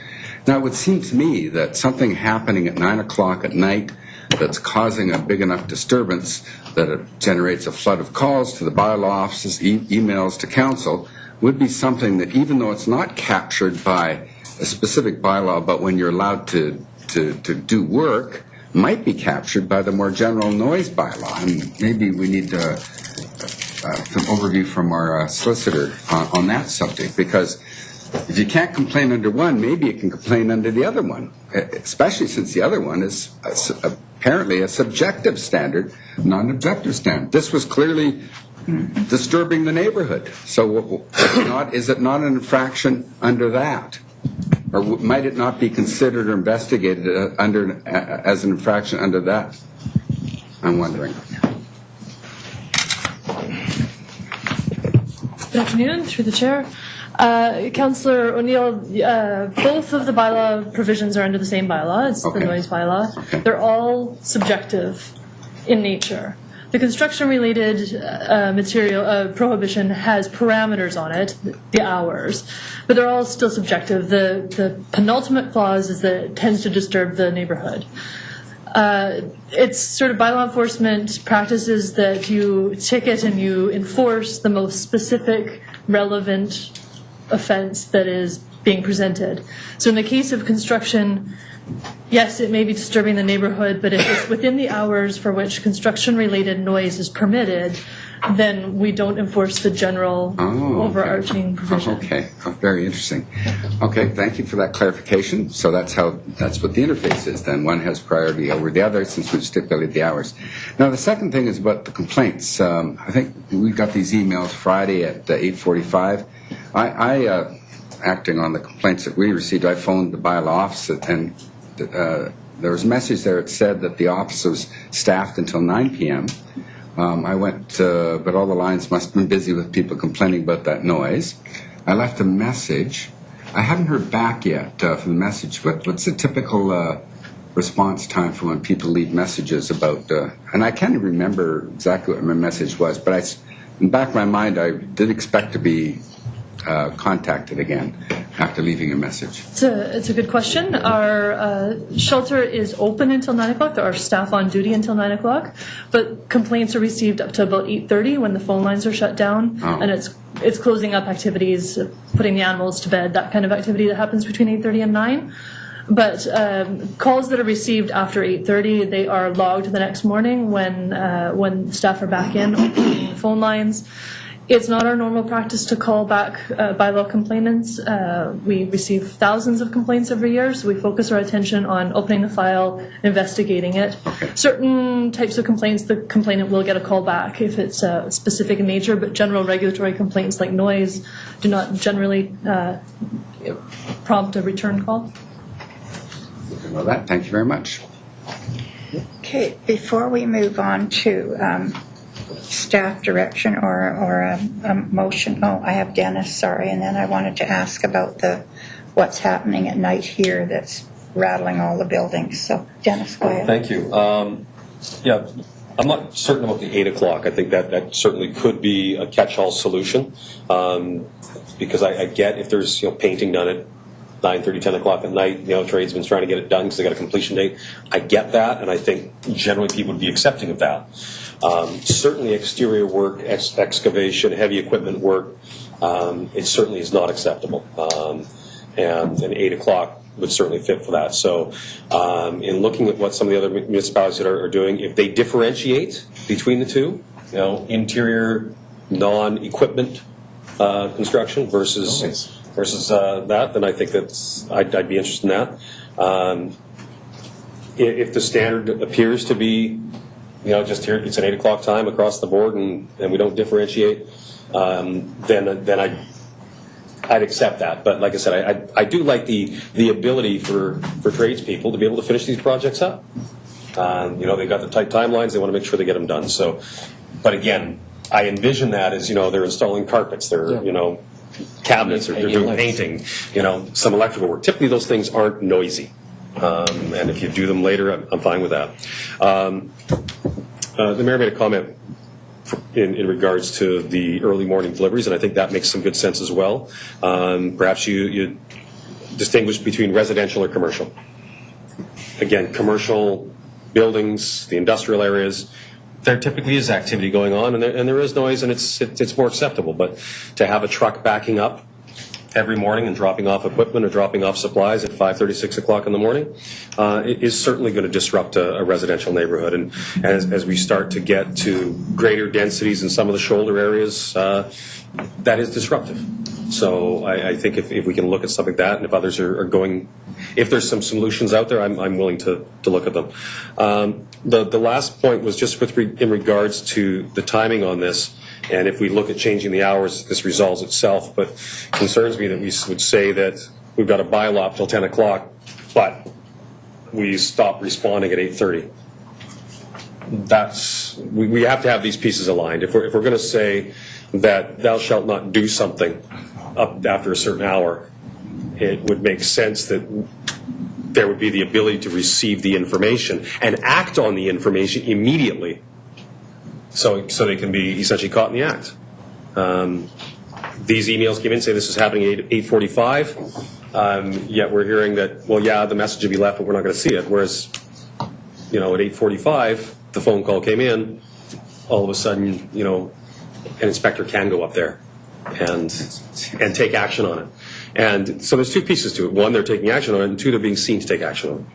Now, it would seem to me that something happening at 9 o'clock at night that's causing a big enough disturbance that it generates a flood of calls to the bylaw offices, emails to council, would be something that, even though it's not captured by a specific bylaw, but when you're allowed to do work, might be captured by the more general noise bylaw. And maybe we need some overview from our solicitor on that subject, because if you can't complain under one, maybe you can complain under the other one, especially since the other one is apparently a subjective standard, not an objective standard. This was clearly disturbing the neighborhood. So is it not an infraction under that? Or might it not be considered or investigated as an infraction under that? I'm wondering. Good afternoon, through the chair. Councillor O'Neill, both of the bylaw provisions are under the same bylaw. It's the noise bylaw. Okay. They're all subjective in nature. The construction-related material prohibition has parameters on it, the hours, but they're all still subjective. The penultimate clause is that it tends to disturb the neighborhood. It's sort of bylaw enforcement practices that you ticket and you enforce the most specific, relevant offense that is being presented. So in the case of construction, yes, it may be disturbing the neighborhood, but if it's within the hours for which construction-related noise is permitted, then we don't enforce the general overarching provision. Okay, very interesting. Okay, thank you for that clarification. So that's what the interface is then. One has priority over the other since we've stipulated the hours. Now the second thing is about the complaints. I think we got these emails Friday at 8:45. I acting on the complaints that we received, I phoned the bylaw office and there was a message there that said that the office was staffed until 9 p.m. I went, but all the lines must have been busy with people complaining about that noise. I left a message. I haven't heard back yet from the message, but what's the typical response time for when people leave messages about, and I can't even remember exactly what my message was, but in the back of my mind, I did expect to be contacted again after leaving a message. It's a good question. Our shelter is open until 9 o'clock. There are staff on duty until 9 o'clock, but complaints are received up to about 8:30 when the phone lines are shut down, and it's closing up activities, putting the animals to bed, that kind of activity that happens between 8:30 and 9. But calls that are received after 8:30, they are logged the next morning when staff are back in opening the phone lines. It's not our normal practice to call back bylaw complainants. We receive thousands of complaints every year, so we focus our attention on opening the file, investigating it. Certain types of complaints, the complainant will get a call back if it's specific in nature, but general regulatory complaints like noise do not generally prompt a return call. Well, thank you very much. Okay, before we move on to staff direction or a motion. Oh, I have Dennis, sorry. And then I wanted to ask about what's happening at night here that's rattling all the buildings. So, Dennis, go ahead. Thank you. Yeah, I'm not certain about the 8 o'clock. I think that certainly could be a catch-all solution because I get if there's painting done at 9:30, 10 o'clock at night, tradesmen's trying to get it done because they got a completion date. I get that, and I think generally people would be accepting of that. Certainly exterior work, excavation, heavy equipment work, it certainly is not acceptable. And 8 o'clock would certainly fit for that. So in looking at what some of the other municipalities that are doing, if they differentiate between the two, interior non-equipment construction versus that, then I think I'd be interested in that. If the standard appears to be just here, it's an 8 o'clock time across the board, and we don't differentiate, then I'd accept that. But like I said, I do like the ability for tradespeople to be able to finish these projects up. They've got the tight timelines. They want to make sure they get them done. So, but again, I envision that as they're installing carpets, they're cabinets, or they're doing painting, some electrical work. Typically, those things aren't noisy. And if you do them later, I'm fine with that. The mayor made a comment in regards to the early morning deliveries, and I think that makes some good sense as well. Perhaps you distinguish between residential or commercial. Again, commercial buildings, the industrial areas, there typically is activity going on, and there is noise, and it's more acceptable. But to have a truck backing up every morning and dropping off equipment or dropping off supplies at 5:30, 6 o'clock in the morning it is certainly going to disrupt a residential neighborhood. And as we start to get to greater densities in some of the shoulder areas, that is disruptive. So I think if we can look at something like that, and if others are going, if there's some solutions out there, I'm willing to look at them. The last point was just in regards to the timing on this. And if we look at changing the hours, this resolves itself. But it concerns me that we would say that we've got a bylaw up till 10 o'clock, but we stop responding at 8:30. We have to have these pieces aligned. If we're going to say that thou shalt not do something up after a certain hour, it would make sense that there would be the ability to receive the information and act on the information immediately. So they can be essentially caught in the act. These emails came in saying this is happening at 8:45, yet we're hearing that, well, yeah, the message will be left, but we're not going to see it. Whereas, at 8:45, the phone call came in, all of a sudden, an inspector can go up there and take action on it. And so there's two pieces to it. One, they're taking action on it, and two, they're being seen to take action on it.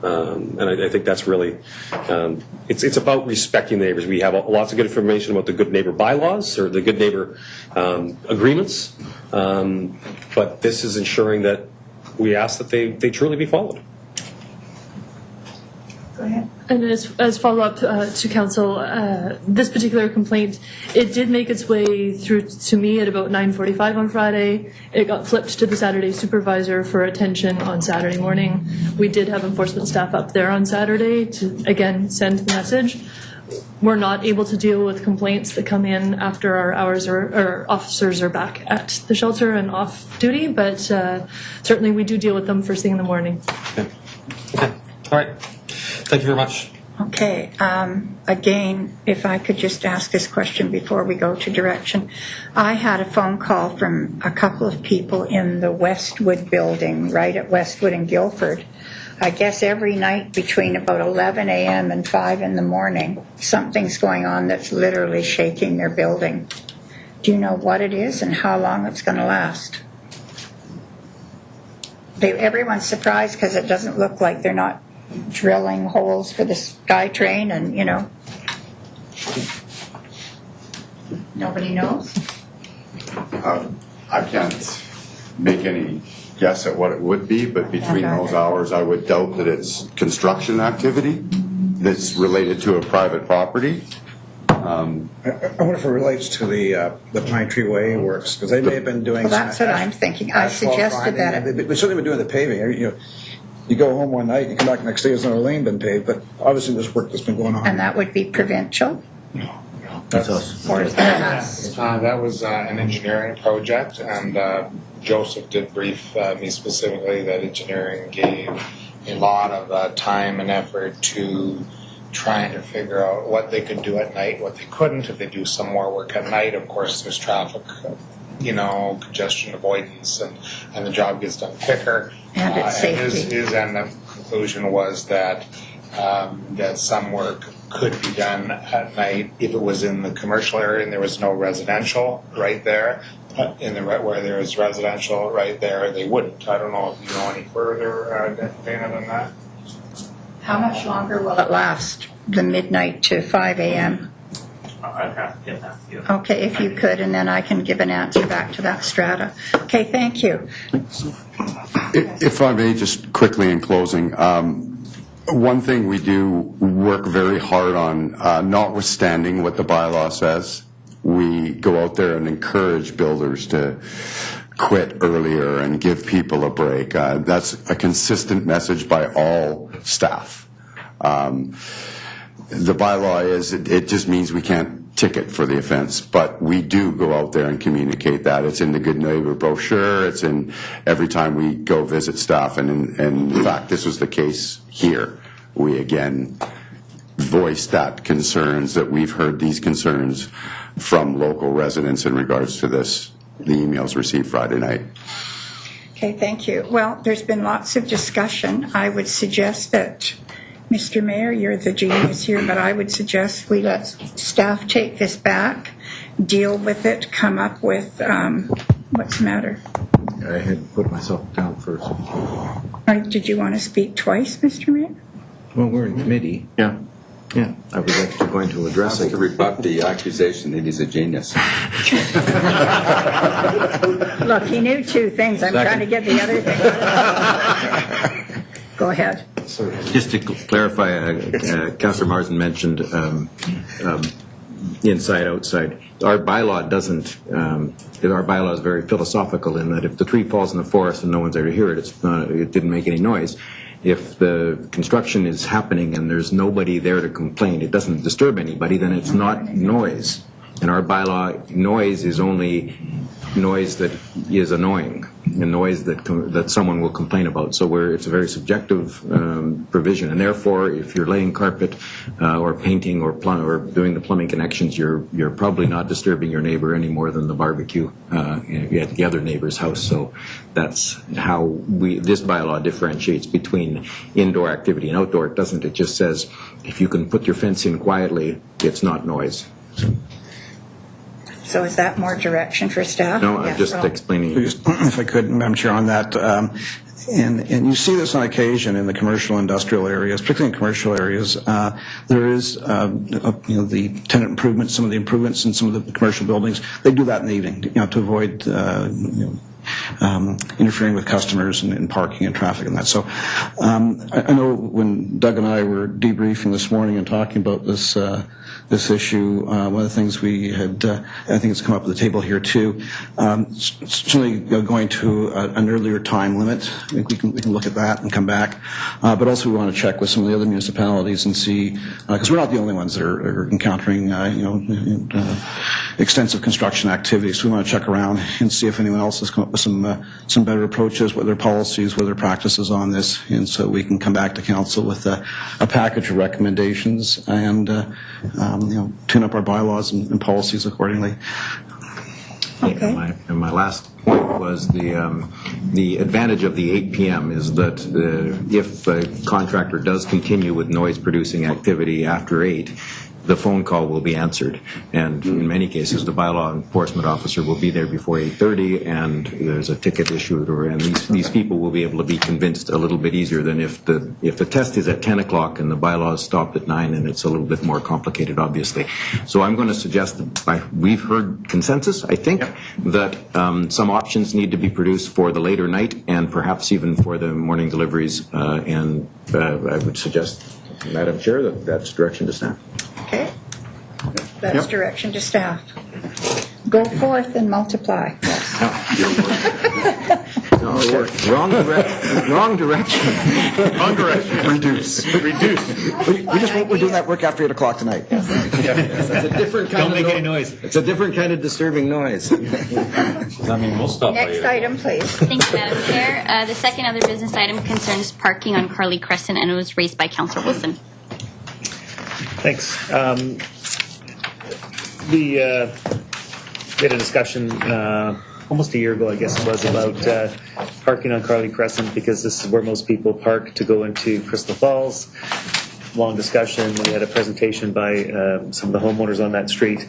And I think that's really, it's about respecting the neighbors. We have lots of good information about the good neighbor bylaws or the good neighbor agreements, but this is ensuring that we ask that they truly be followed. Go ahead. And as follow-up to council, this particular complaint, it did make its way through to me at about 9:45 on Friday. It got flipped to the Saturday supervisor for attention on Saturday morning. We did have enforcement staff up there on Saturday to, again, send the message. We're not able to deal with complaints that come in after our hours or officers are back at the shelter and off duty, but certainly we do deal with them first thing in the morning. Okay. All right. Thank you very much. Okay. Again, if I could just ask this question before we go to direction. I had a phone call from a couple of people in the Westwood building, right at Westwood and Guilford. I guess every night between about 11 a.m. and 5 in the morning, something's going on that's literally shaking their building. Do you know what it is and how long it's going to last? Everyone's surprised because it doesn't look like they're not drilling holes for the SkyTrain and, you know. Nobody knows? I can't make any guess at what it would be, but between those hours, I would doubt that it's construction activity that's related to a private property. I wonder if it relates to the Pine Tree Way works, because they may have been doing. Well, that's what I'm thinking. I suggested that. They've certainly been doing the paving. You go home one night, you come back the next day, there's no lane been paved, but obviously there's work that's been going on. And that would be provincial? No. That's us. Or is that us? That was an engineering project, and Joseph did brief me specifically that engineering gave a lot of time and effort to trying to figure out what they could do at night, what they couldn't. If they do some more work at night, of course, there's traffic, congestion avoidance, and the job gets done quicker. And it's safety. His end of conclusion was that that some work could be done at night if it was in the commercial area and there was no residential right there. Where there is residential right there, they wouldn't. I don't know if you know any further, Dana, than that. How much longer will it last? The midnight to 5 a.m.? I'd have to get that. Yeah. Okay, if you could, and then I can give an answer back to that strata. Okay, thank you. If I may, just quickly in closing, one thing we do work very hard on, notwithstanding what the bylaw says, we go out there and encourage builders to quit earlier and give people a break. That's a consistent message by all staff. The bylaw is, it just means we can't ticket for the offense, but we do go out there and communicate that. It's in the Good Neighbor brochure. It's in every time we go visit staff. And in fact, this was the case here. We again voiced that concerns, that we've heard these concerns from local residents in regards to this, the emails received Friday night. Okay, thank you. Well, there's been lots of discussion. I would suggest that, Mr. Mayor, you're the genius here, but I would suggest we let staff take this back, deal with it, come up with, what's the matter? I had put myself down first. Did you want to speak twice, Mr. Mayor? Well, we're in committee. Yeah. Yeah, I was actually going to address it. To rebut the accusation that he's a genius. Look, he knew two things. I'm trying to get the other thing. Go ahead. Just to clarify, Councillor Marsden mentioned inside, outside. Our bylaw doesn't, our bylaw is very philosophical in that if the tree falls in the forest and no one's there to hear it, it didn't make any noise. If the construction is happening and there's nobody there to complain, it doesn't disturb anybody, then it's not noise. In our bylaw, noise is only noise that is annoying, a noise that someone will complain about. So it's a very subjective provision, and therefore, if you're laying carpet or painting or doing the plumbing connections, you're probably not disturbing your neighbor any more than the barbecue at the other neighbor's house. So that's how this bylaw differentiates between indoor activity and outdoor. It doesn't. It just says if you can put your fence in quietly, it's not noise. So is that more direction for staff? No, I'm just explaining. If I could, Madam Chair, on that, And you see this on occasion in the commercial industrial areas, particularly in commercial areas. There is, the tenant improvements, some of the improvements in some of the commercial buildings. They do that in the evening, to avoid, interfering with customers and parking and traffic and that. So I know when Doug and I were debriefing this morning and talking about this issue, one of the things we had, I think it's come up at the table here too, certainly going to an earlier time limit. I think we can look at that and come back. But also we want to check with some of the other municipalities and see, because we're not the only ones that are encountering, extensive construction activities. So we want to check around and see if anyone else has come up with some better approaches, what their policies, what their practices on this, and so we can come back to council with a package of recommendations and tune up our bylaws and policies accordingly. Okay. And my last point was the advantage of the 8 p.m. is that if a contractor does continue with noise-producing activity after 8, the phone call will be answered. And in many cases, the bylaw enforcement officer will be there before 8:30, and there's a ticket issued, and these people will be able to be convinced a little bit easier than if the test is at 10 o'clock and the bylaw is stopped at 9, and it's a little bit more complicated, obviously. So I'm going to suggest that we've heard consensus, I think, that some options need to be produced for the later night and perhaps even for the morning deliveries, and I would suggest, Madam Chair, that's direction to staff. Okay. That's direction to staff. Go forth and multiply. Wrong direction. Wrong direction. Reduce. We're doing that work after 8 o'clock tonight. It's a different kind Don't make any noise. It's a different kind of disturbing noise. I mean, we'll stop by Next here. item, please. Thank you, Madam Chair. The second other business item concerns parking on Karley Crescent, and it was raised by Councillor Wilson. Thanks. We had a discussion almost a year ago, I guess it was, about parking on Karley Crescent, because this is where most people park to go into Crystal Falls. Long discussion. We had a presentation by some of the homeowners on that street,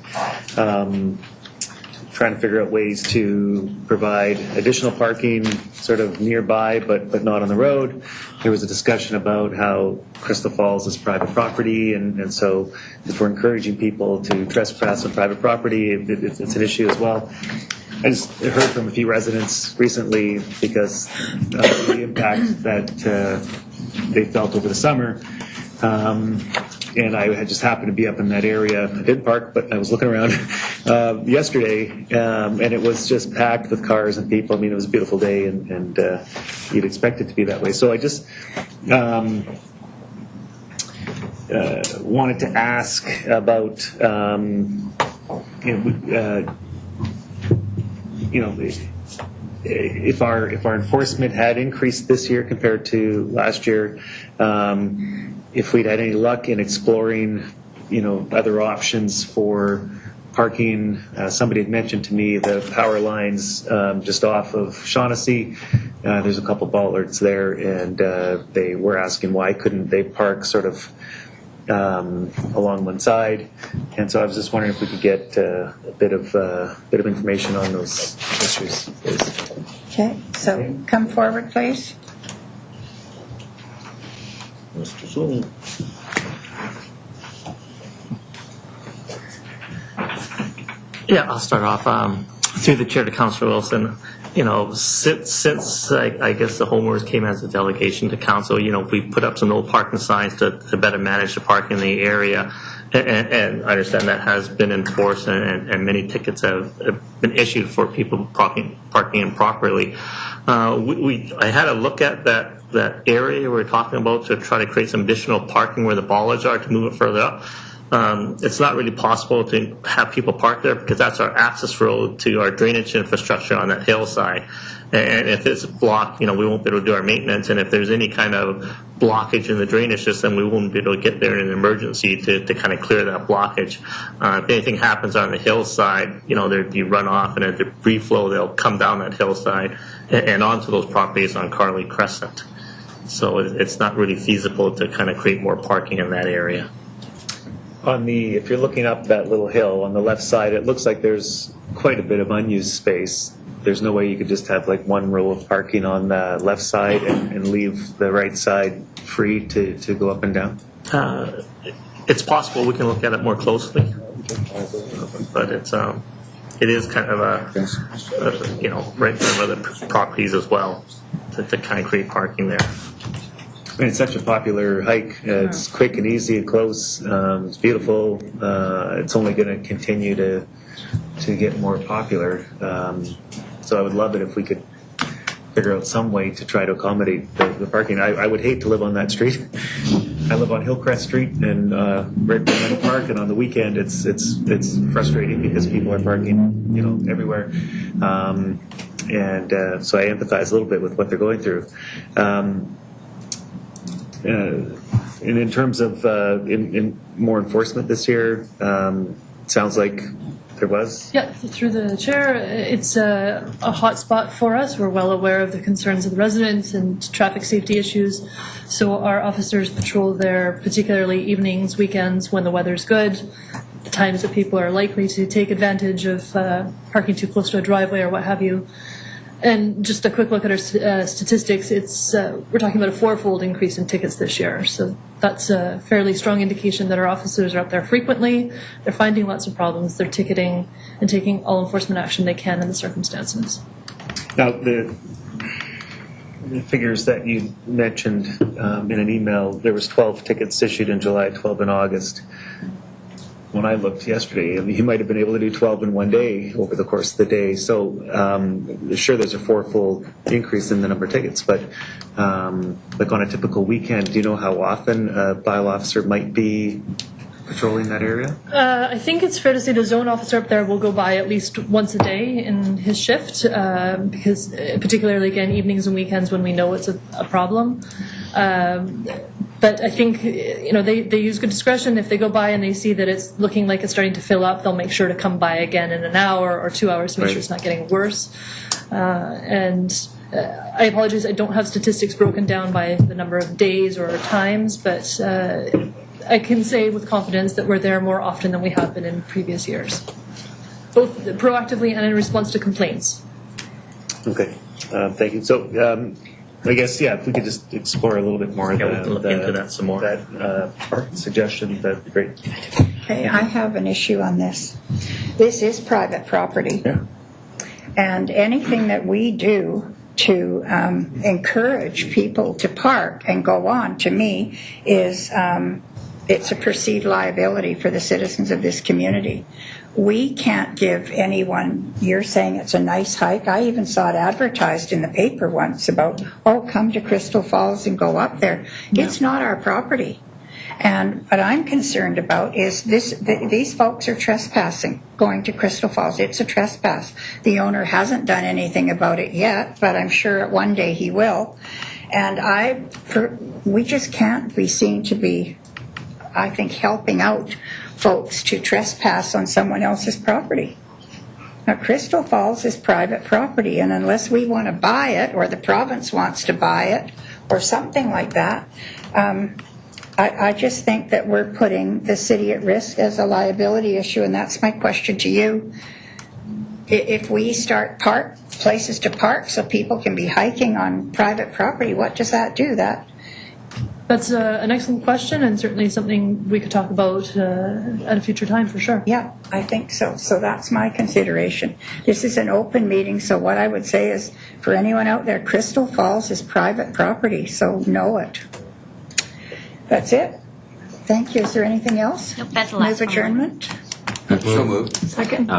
trying to figure out ways to provide additional parking sort of nearby, but not on the road. There was a discussion about how Crystal Falls is private property, and so if we're encouraging people to trespass on private property, it's an issue as well. I just heard from a few residents recently because of the impact that they felt over the summer. And I had just happened to be up in that area. I didn't park, but I was looking around yesterday, and it was just packed with cars and people. I mean, it was a beautiful day, and you'd expect it to be that way. So I just wanted to ask about, if our enforcement had increased this year compared to last year. If we'd had any luck in exploring, other options for parking. Somebody had mentioned to me the power lines just off of Shaughnessy. There's a couple bollards there, and they were asking why couldn't they park sort of along one side. And so I was just wondering if we could get a bit of information on those issues, please. Okay, so come forward, please. Mr. Zoom. Yeah, I'll start off. Through the chair to Councillor Wilson, since I guess the homeowners came as a delegation to council, we put up some no parking signs to better manage the parking in the area. And I understand that has been enforced, and many tickets have been issued for people parking improperly. I had a look at that area we're talking about to try to create some additional parking where the bollards are to move it further up. It's not really possible to have people park there because that's our access road to our drainage infrastructure on that hillside. And if it's blocked, we won't be able to do our maintenance. And if there's any kind of blockage in the drainage system, we won't be able to get there in an emergency to kind of clear that blockage. If anything happens on the hillside, there'd be runoff and a debris flow. They'll come down that hillside and onto those properties on Karley Crescent. So it's not really feasible to kind of create more parking in that area. If you're looking up that little hill on the left side, it looks like there's quite a bit of unused space there's no way you could just have like one row of parking on the left side and leave the right side free to go up and down? It's possible. We can look at it more closely, but it is kind of a right there other properties as well to kind of create parking there. I mean, it's such a popular hike. It's quick and easy and close. It's beautiful. It's only going to continue to get more popular. So I would love it if we could figure out some way to try to accommodate the parking. I would hate to live on that street. I live on Hillcrest Street and right by Meadow Park, and on the weekend it's frustrating because people are parking, everywhere. And so I empathize a little bit with what they're going through. And in terms of in more enforcement this year, sounds like there was? Yeah, through the chair, it's a hot spot for us. We're well aware of the concerns of the residents and traffic safety issues. So our officers patrol there, particularly evenings, weekends, when the weather's good, the times that people are likely to take advantage of parking too close to a driveway or what have you. And just a quick look at our statistics, we're talking about a 4-fold increase in tickets this year. So that's a fairly strong indication that our officers are out there frequently. They're finding lots of problems. They're ticketing and taking all enforcement action they can in the circumstances. Now, the figures that you mentioned in an email, there was 12 tickets issued in July, 12 in August. When I looked yesterday, you might have been able to do 12 in one day over the course of the day. So sure, there's a 4-fold increase in the number of tickets, but like on a typical weekend, do you know how often a bylaw officer might be patrolling that area? I think it's fair to say the zone officer up there will go by at least once a day in his shift, because particularly, again, evenings and weekends when we know it's a problem. But I think, they use good discretion. If they go by and they see that it's looking like it's starting to fill up, they'll make sure to come by again in an hour or 2 hours to make sure it's not getting worse. And I apologize, I don't have statistics broken down by the number of days or times, but I can say with confidence that we're there more often than we have been in previous years, both proactively and in response to complaints. Okay, thank you. So I guess, if we could just explore a little bit more we'll look into that some more. That suggestion, that'd be great. Okay, I have an issue on this. This is private property. Yeah. And anything that we do to encourage people to park and go on, to me, is it's a perceived liability for the citizens of this community. We can't give anyone, you're saying it's a nice hike. I even saw it advertised in the paper once about, come to Crystal Falls and go up there. Yeah. It's not our property. And what I'm concerned about is these folks are trespassing, going to Crystal Falls. It's a trespass. The owner hasn't done anything about it yet, but I'm sure one day he will. And we just can't be seen to be, I think, helping out folks to trespass on someone else's property. Now, Crystal Falls is private property, and unless we want to buy it, or the province wants to buy it, or something like that, I just think that we're putting the city at risk as a liability issue, and that's my question to you. If we start places to park so people can be hiking on private property, what does that do? That's an excellent question, and certainly something we could talk about at a future time, for sure. Yeah, I think so. So that's my consideration. This is an open meeting, so what I would say is, for anyone out there, Crystal Falls is private property, so know it. That's it. Thank you. Is there anything else? Nope, that's the last Move adjournment? So moved. Second?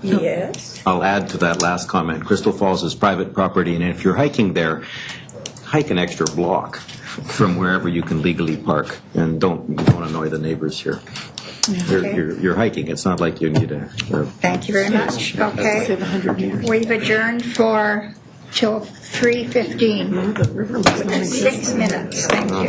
Yes. I'll add to that last comment. Crystal Falls is private property, and if you're hiking there, hike an extra block from wherever you can legally park, and don't annoy the neighbors here. Okay. You're hiking. It's not like you need a Thank you very much. Okay. We've adjourned till 3:15. 6 minutes. Thank you.